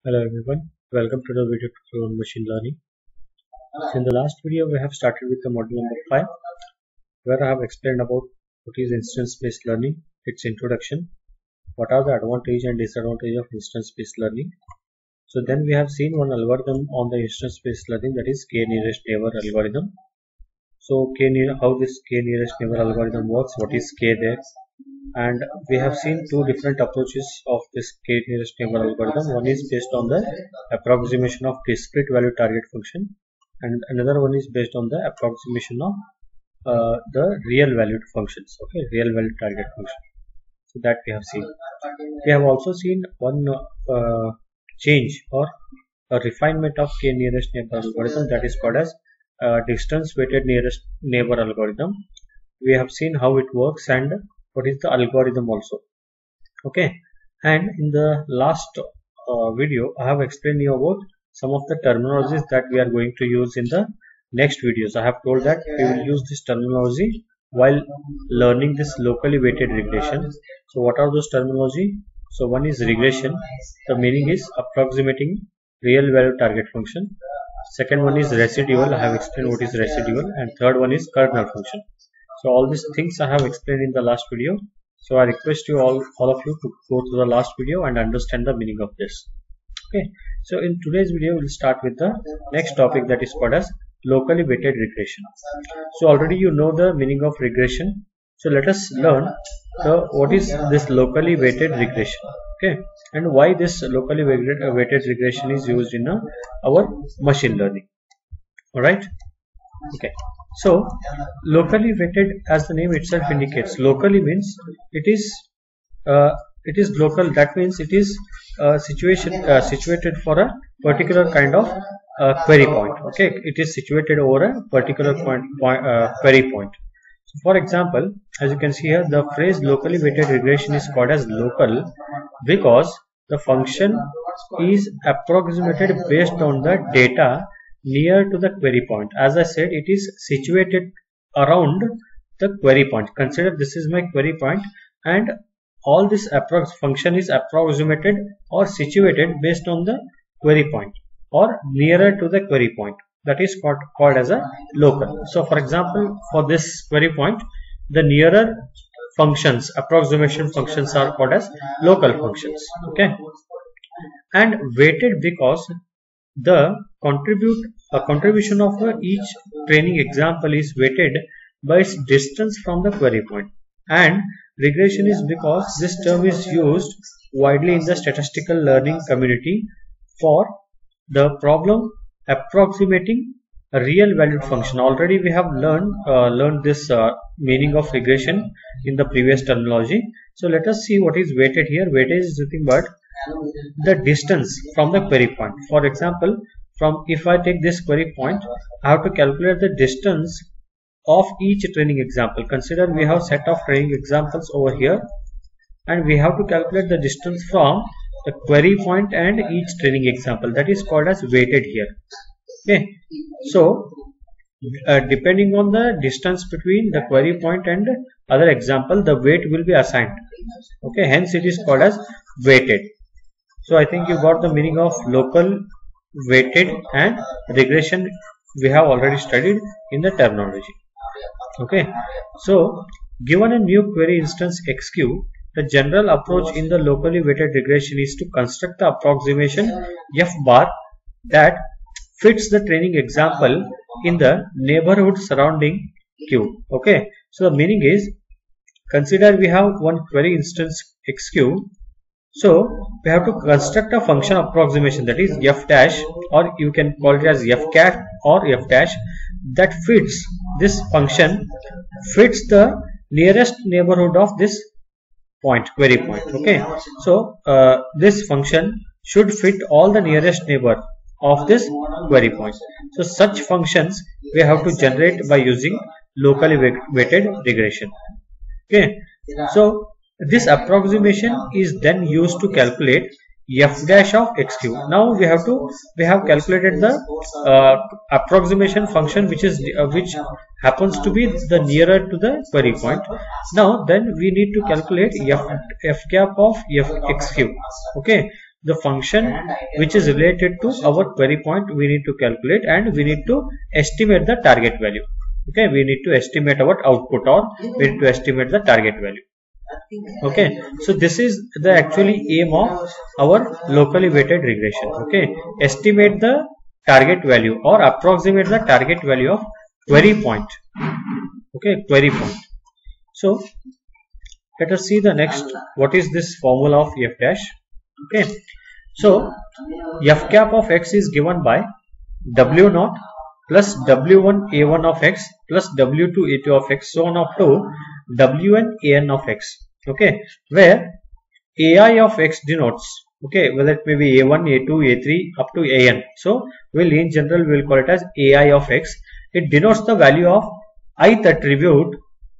Hello everyone, welcome to the video tutorial on machine learning. So in the last video we have started with the module number 5 where I have explained about what is instance-based learning, its introduction, what are the advantage and disadvantage of instance-based learning. So then we have seen one algorithm on the instance-based learning, that is k-nearest neighbor algorithm. So how this k-nearest neighbor algorithm works, what is k there, and we have seen two different approaches of this k-nearest neighbor algorithm. One is based on the approximation of discrete value target function, and another one is based on the approximation of the real valued functions. Okay, real valued target function. So that we have seen. We have also seen one change or a refinement of k-nearest neighbor algorithm, that is called as distance weighted nearest neighbor algorithm. We have seen how it works and what is the algorithm also. Okay, and in the last video I have explained you about some of the terminologies that we are going to use in the next videos. I have told that we will use this terminology while learning this locally weighted regression. So what are those terminology? So one is regression, the meaning is approximating real value target function. Second one is residual, I have explained what is residual, and third one is kernel function. So all these things I have explained in the last video. So I request you all of you to go to the last video and understand the meaning of this. Okay. So in today's video we'll start with the next topic, that is called as locally weighted regression. So already you know the meaning of regression. So let us learn what is this locally weighted regression. Okay, and why this locally weighted regression is used in our machine learning. All right. Okay, so locally weighted, as the name itself indicates, locally means it is local. That means it is situated for a particular kind of query point. Okay, it is situated over a particular query point. So for example, as you can see here, the phrase locally weighted regression is called as local because the function is approximated based on the data near to the query point. As I said, it is situated around the query point. Consider this is my query point, and all this function is approximated or situated based on the query point or nearer to the query point. That is called as a local. So for example, for this query point, the nearer functions, approximation functions, are called as local functions. Okay, and weighted because the contribution of each training example is weighted by its distance from the query point. And regression is because this term is used widely in the statistical learning community for the problem approximating a real valued function. Already we have learned this meaning of regression in the previous terminology. So let us see what is weighted here. Weighted is nothing but the distance from the query point. For example, if I take this query point, I have to calculate the distance of each training example. Consider we have set of training examples over here, and we have to calculate the distance from the query point and each training example. That is called as weighted here. Okay, so depending on the distance between the query point and other example, the weight will be assigned. Okay, hence it is called as weighted. So I think you got the meaning of local, weighted, and regression. We have already studied in the terminology. Okay, so given a new query instance xq, the general approach in the locally weighted regression is to construct the approximation f bar that fits the training example in the neighborhood surrounding q. Okay, so the meaning is, consider we have one query instance xq. So we have to construct a function approximation, that is f dash, or you can call it as f cat or f dash, that fits this function, fits the nearest neighborhood of this point, query point. Okay, so this function should fit all the nearest neighbor of this query point. So such functions we have to generate by using locally weighted regression. Okay, so this approximation is then used to calculate f dash of xq. Now we have calculated the approximation function which happens to be the nearer to the query point. Now then we need to calculate f cap of xq. Okay, the function which is related to our query point we need to calculate, and we need to estimate the target value. Okay, we need to estimate our output, or we need to estimate the target value. Okay, so this is the actually aim of our locally weighted regression. Okay, estimate the target value or approximate the target value of query point. Okay, query point. So let us see the next. What is this formula of f dash? Okay, so f cap of x is given by w naught plus w1 a1 of x plus w2 a2 of x, so on up to wn an of x. Okay, where ai of x denotes, okay, whether it may be a1, a2, a3 up to an. So in general we will call it as ai of x. It denotes the value of ith attribute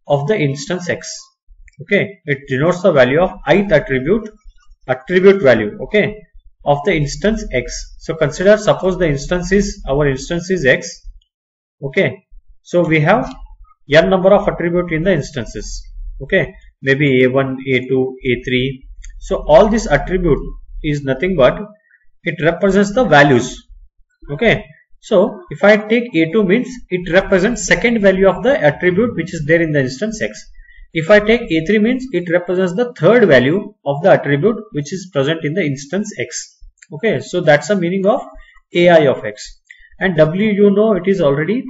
of the instance x. Okay, it denotes the value of ith attribute value, okay, of the instance x. So consider, suppose the instance is, our instance is x. Okay, so we have n number of attribute in the instances. Okay, maybe a1, a2, a3. So all this attribute is nothing but it represents the values. Okay, so if I take a2 means it represents second value of the attribute which is there in the instance x. If I take a3 means it represents the third value of the attribute which is present in the instance x. Okay, so that's the meaning of ai of x. And w, you know, it is already,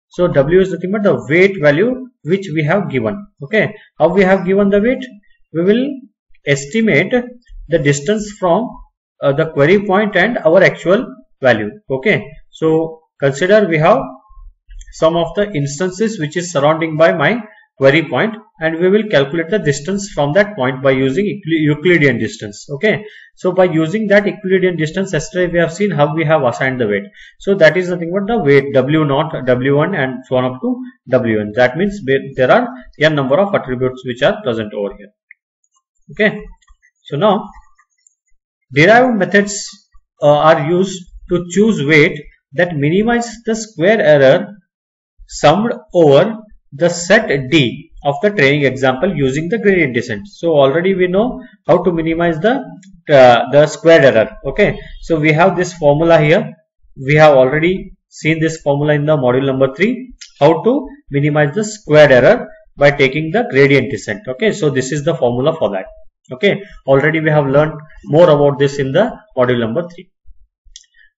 so w is nothing but the weight value which we have given. Okay, how we have given the weight? We will estimate the distance from the query point and our actual value. Okay, so consider we have some of the instances which is surrounding by my query point, and we will calculate the distance from that point by using Euclidean distance. Okay, so by using that Euclidean distance, yesterday we have seen how we have assigned the weight. So that is nothing but the weight w naught, w1 and so on up to wn. That means there are n number of attributes which are present over here. Okay, so now derived methods are used to choose weight that minimize the square error summed over the set D of the training example using the gradient descent. So already we know how to minimize the square error. Okay, so we have this formula here. We have already seen this formula in the module number 3, how to minimize the square error by taking the gradient descent. Okay, so this is the formula for that. Okay, already we have learned more about this in the module number 3.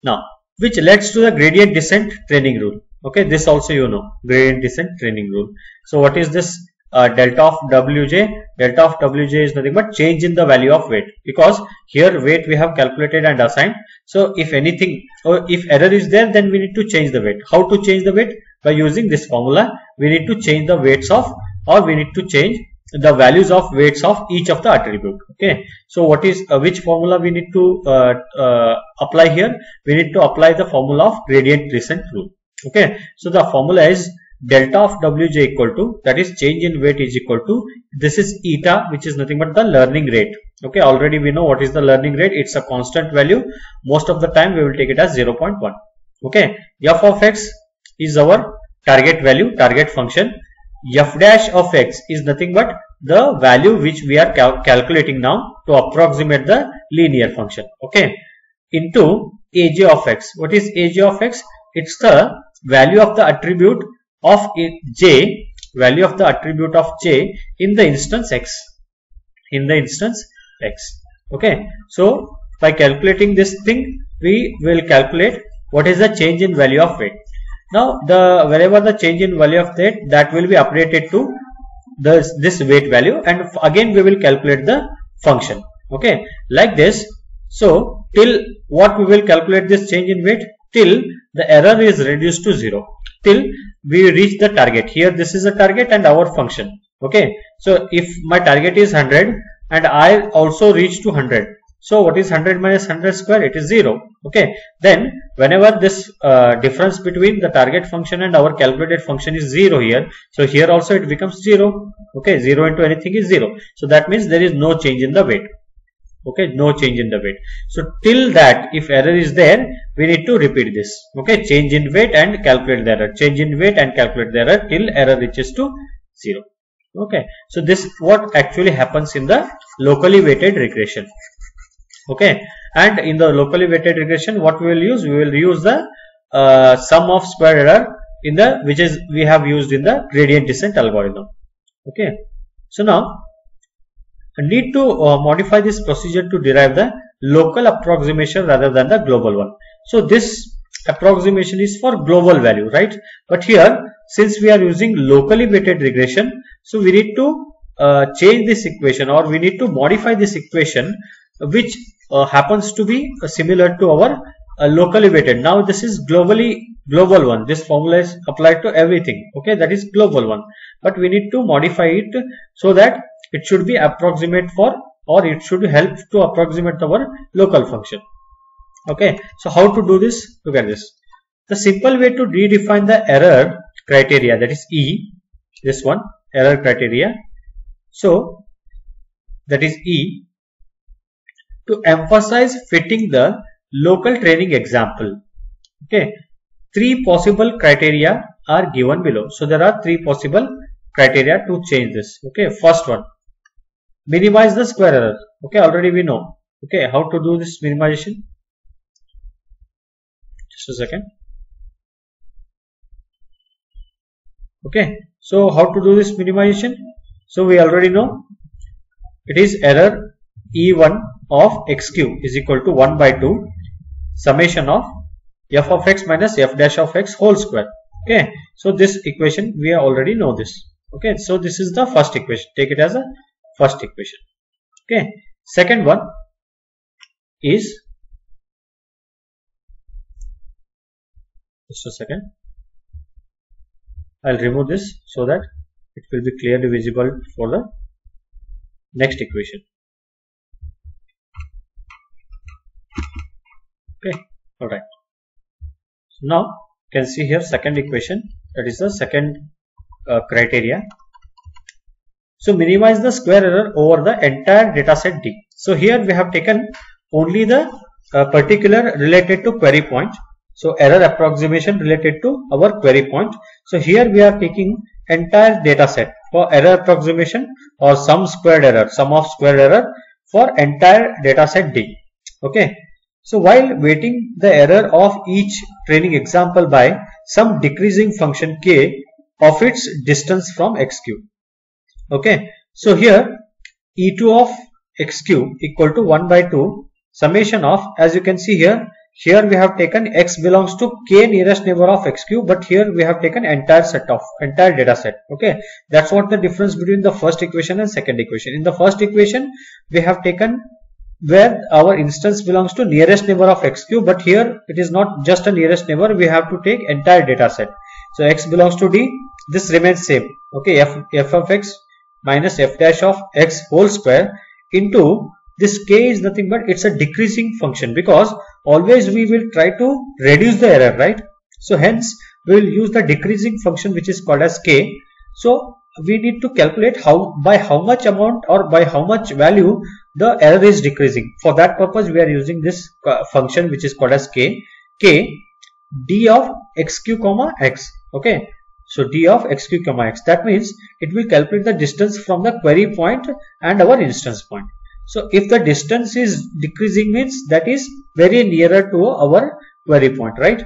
Now, which leads to the gradient descent training rule. Okay, this also you know, gradient descent training rule. So what is this delta of wj? Delta of wj is nothing but change in the value of weight, because here weight we have calculated and assigned. So if anything, or if error is there, then we need to change the weight. How to change the weight? By using this formula, we need to change the weights of, or we need to change the values of weights of each of the attribute. Okay, so what is which formula we need to apply here? We need to apply the formula of gradient descent rule. Okay, so the formula is delta of wj equal to, that is change in weight is equal to, this is eta, which is nothing but the learning rate. Okay, already we know what is the learning rate. It's a constant value. Most of the time we will take it as 0.1. Okay, f of x is our target value, target function. F dash of x is nothing but the value which we are calculating now to approximate the linear function. Okay, into aj of x. What is aj of x? It's the value of the attribute of j, value of the attribute of j in the instance x, in the instance x. Okay, so by calculating this thing, we will calculate what is the change in value of weight. Now wherever the change in value of weight, that will be updated to this weight value, and again we will calculate the function. Okay, like this. So till what we will calculate this change in weight? Till the error is reduced to 0, till we reach the target. Here this is a target and our function. Okay, so if my target is 100 and I also reach to 100, so what is 100 minus 100 square? It is 0. Okay, then whenever this difference between the target function and our calculated function is 0 here, so here also it becomes 0. Okay, 0 into anything is 0. So that means there is no change in the weight. Okay, no change in the weight. So till that, if error is there, we need to repeat this. Okay, change in weight and calculate the error, change in weight and calculate the error till error reaches to 0. Okay, so this what actually happens in the locally weighted regression. Okay, and in the locally weighted regression, what we will use? We will use the sum of square error in the we have used in the gradient descent algorithm. Okay, so now I need to modify this procedure to derive the local approximation rather than the global one. So this approximation is for global value, right? But here, since we are using locally weighted regression, so we need to change this equation, or we need to modify this equation, which happens to be similar to our locally weighted. Now this is global one. This formula is applied to everything. Okay, that is global one. But we need to modify it so that it should be approximate for, or it should help to approximate our local function. Okay, so how to do this? Look at this. The simple way to redefine the error criteria, that is E, this one, error criteria. So that is E, to emphasize fitting the local training example. Okay, three possible criteria are given below. So there are three possible criteria to change this. Okay, first one, minimize the square error. Okay, already we know. Okay, how to do this minimization? Just a second. Okay, so how to do this minimization? So we already know it is error E1 of x cube is equal to 1 by 2 summation of f of x minus f dash of x whole square. Okay, so this equation we already know this. Okay, so this is the first equation. Take it as a first equation. Okay, second one is, just a second, I'll remove this so that it will be clearly visible for the next equation. Okay, alright. So now you can see here second equation, that is the second criteria. So minimize the square error over the entire data set D. So here we have taken only the particular related to query point. So error approximation related to our query point. So here we are taking entire data set for error approximation, or sum of squared error for entire data set D. Okay. So while weighting the error of each training example by some decreasing function k of its distance from x cube. Okay. So here E2 of x cube equal to 1 by 2 summation of, as you can see here we have taken x belongs to k nearest neighbor of x cube, but here we have taken entire data set. Okay, that's what the difference between the first equation and second equation. In the first equation we have taken where our instance belongs to nearest neighbor of x cube, but here it is not just a nearest neighbor, we have to take entire data set. So x belongs to D, this remains same. Okay, f of x minus f dash of x whole square into this k is nothing but it's a decreasing function, because always we will try to reduce the error, right? So hence we will use the decreasing function which is called as k. So we need to calculate by how much amount or by how much value the error is decreasing. For that purpose we are using this function which is called as k d of x cube comma x. Okay, so d of x cube comma x, that means it will calculate the distance from the query point and our instance point. So if the distance is decreasing, means that is very nearer to our query point, right?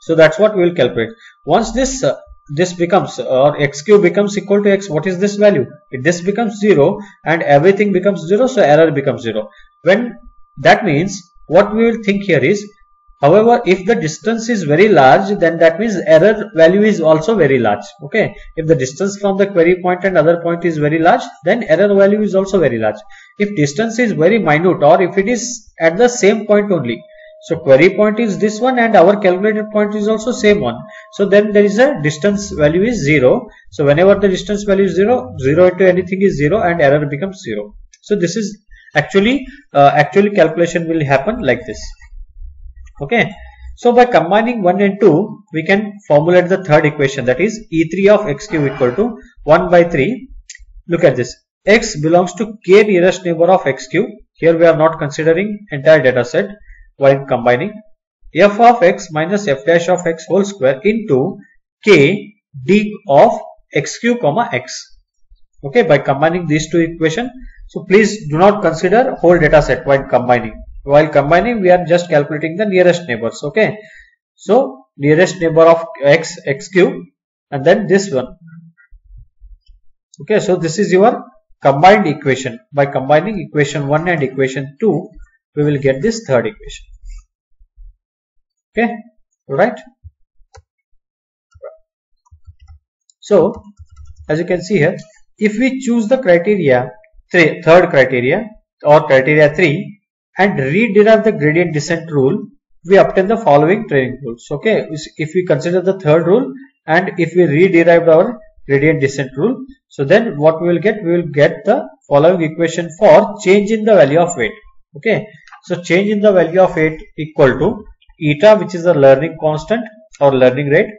So that's what we will calculate. Once this becomes, or x cube becomes equal to x, what is this value? If this becomes 0 and everything becomes 0, so error becomes 0. When that means what we will think here is, however, if the distance is very large, then that means error value is also very large. Okay, if the distance from the query point and other point is very large, then error value is also very large. If distance is very minute, or if it is at the same point only, so query point is this one and our calculated point is also same one, so then there is a distance value is 0. So whenever the distance value is 0, 0 into anything is 0 and error becomes 0. So this is actually calculation will happen like this. Okay, so by combining 1 and 2 we can formulate the third equation, that is E3 of x cube equal to 1 by 3. Look at this, x belongs to k nearest neighbor of x cube. Here we are not considering entire data set while combining. F of x minus f dash of x whole square into k d of x cube comma x. Okay, by combining these two equations So please do not consider whole data set while combining. While combining, we are just calculating the nearest neighbors. Okay. So nearest neighbor of x, x cube, and then this one. Okay. So this is your combined equation. By combining equation 1 and equation 2, we will get this third equation. Okay. Right. So as you can see here, if we choose the criteria third criteria or criteria 3 and rederive the gradient descent rule, we obtain the following training rules. Okay, if we consider the third rule and if we rederive our gradient descent rule, so then what we will get? We will get the following equation for change in the value of weight. Okay, so change in the value of weight equal to eta, which is the learning constant or learning rate,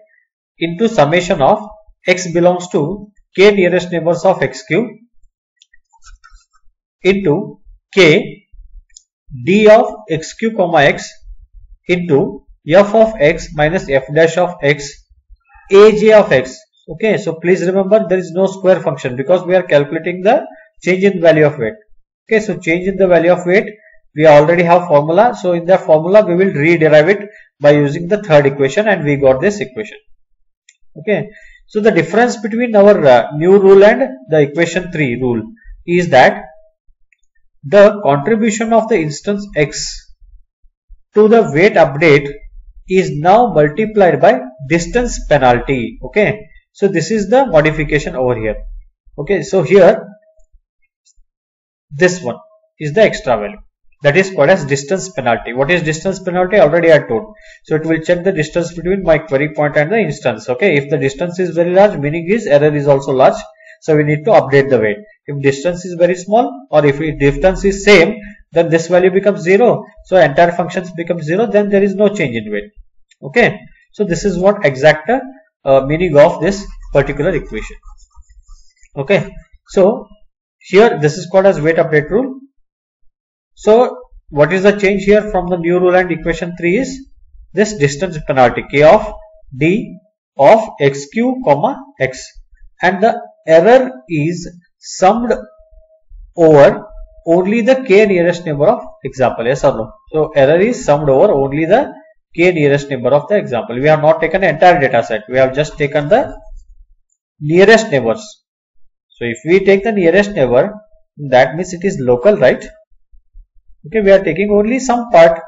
into summation of x belongs to k nearest neighbors of x cube into k d of x cube comma x into f of x minus f dash of x aj of x. Okay, so please remember there is no square function because we are calculating the change in value of weight. Okay, so change in the value of weight, we already have formula. So in the formula we will rederive it by using the third equation and we got this equation. Okay, so the difference between our new rule and the equation 3 rule is that the contribution of the instance x to the weight update is now multiplied by distance penalty. Okay, so this is the modification over here. Okay, so here this one is the extra value that is called as distance penalty. What is distance penalty? Already I told. So it will check the distance between my query point and the instance. Okay, if the distance is very large, meaning is error is also large, so we need to update the weight. If distance is very small or if distance is same, then this value becomes 0. So entire functions become 0, then there is no change in weight. Okay, so this is what exact meaning of this particular equation. Okay, so here this is called as weight update rule. So what is the change here from the new rule and equation 3 is this distance penalty k of d of x cube comma x, and the error is summed over only the k nearest neighbor of example. Yes or no? So error is summed over only the k nearest neighbor of the example. We have not taken the entire data set. We have just taken the nearest neighbors. So if we take the nearest neighbor, that means it is local, right? Okay, we are taking only some part.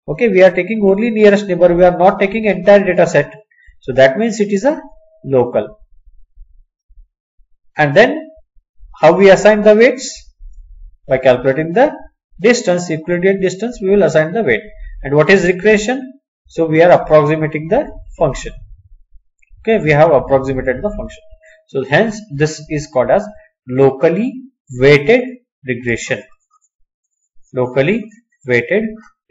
Okay, we are taking only nearest neighbor. We are not taking entire data set. So that means it is a local. And then how we assign the weights? By calculating the distance, Euclidean distance, we will assign the weight. And what is regression? So we are approximating the function. Okay, we have approximated the function. So hence this is called as locally weighted regression. Locally weighted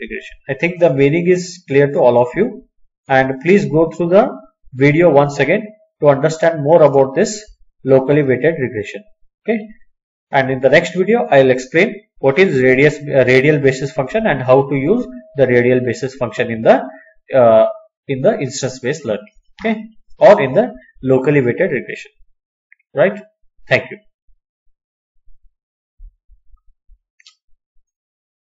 regression. I think the meaning is clear to all of you, and please go through the video once again to understand more about this locally weighted regression. Okay, and in the next video I will explain what is radial basis function and how to use the radial basis function in the instance based learning, okay, or in the locally weighted regression. Right? Thank you.